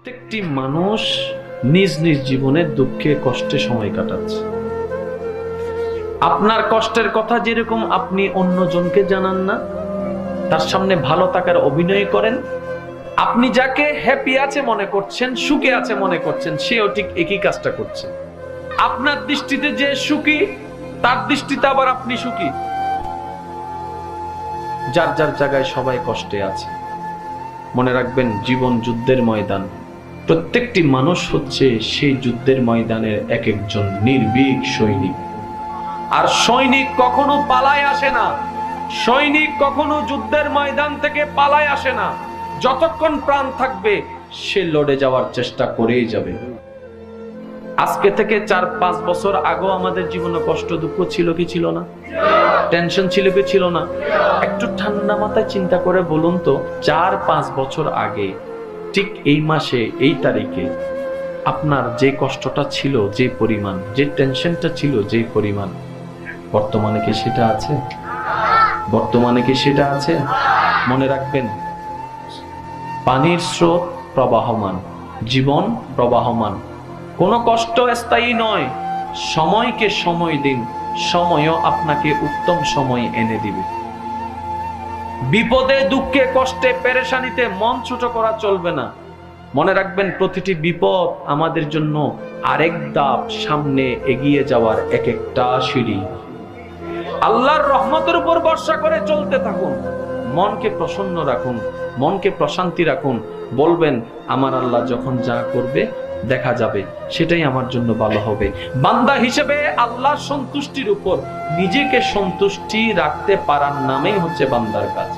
প্রত্যেকটি মানুষ নিজ নিজ জীবনে দুঃখে কষ্টে সময় কাটাচ্ছে। আপনার কষ্টের কথা যেরকম আপনি অন্যজনকে জানান না, তার সামনে ভালো থাকার অভিনয় করেন, আপনি যাকে হ্যাপি আছে মনে করছেন, সুখে আছে মনে করছেন, সেও ঠিক একই কাজটা করছে। আপনার দৃষ্টিতে যে সুখী, তার দৃষ্টিতে আবার আপনি সুখী। যার যার জায়গায় সবাই কষ্টে আছে। মনে রাখবেন, জীবন যুদ্ধের ময়দান। প্রত্যেকটি মানুষ হচ্ছে সেই যুদ্ধের ময়দানের এক একজন নির্ভীক সৈনিক। আর সৈনিক কখনো পালায় আসে না, সৈনিক কখনো যুদ্ধের ময়দান থেকে পালায় আসে না। যতক্ষণ প্রাণ থাকবে সে লড়ে যাওয়ার চেষ্টা করেই যাবে। আজকে থেকে 4-5 বছর আগেও আমাদের জীবনে কষ্ট দুঃখ ছিল কি ছিল না? টেনশন ছিল কি ছিল না? একটু ঠান্ডা মাথায় চিন্তা করে বলুন তো, 4-5 বছর আগে ঠিক এই মাসে এই তারিখে আপনার যে কষ্টটা ছিল, যে পরিমাণ, যে টেনশনটা ছিল, যে পরিমাণ, বর্তমানে কি সেটা আছে? বর্তমানে কি সেটা আছে? মনে রাখবেন, পানির স্রোত প্রবাহমান, জীবন প্রবাহমান। কোনো কষ্ট স্থায়ী নয়। সময়কে সময় দিন, সময়ও আপনাকে উত্তম সময় এনে দিবে। বিপদে দুঃখে কষ্টে পেরেশানিতে মন ছোট করা চলবে না। মনে রাখবেন, প্রতিটি বিপদ আমাদের জন্য আরেক ধাপ সামনে এগিয়ে যাওয়ার এক একটা সিঁড়ি। আল্লাহর রহমতের উপর ভরসা করে চলতে থাকুন। মনকে প্রসন্ন রাখুন, মনকে প্রশান্তি রাখুন। বলবেন, আমার আল্লাহ যখন যা করবে দেখা যাবে, সেটাই আমার জন্য ভালো হবে। বান্দা হিসেবে আল্লাহর সন্তুষ্টির উপর নিজেকে সন্তুষ্টি রাখতে পারার নামেই হচ্ছে বান্দার কাজ।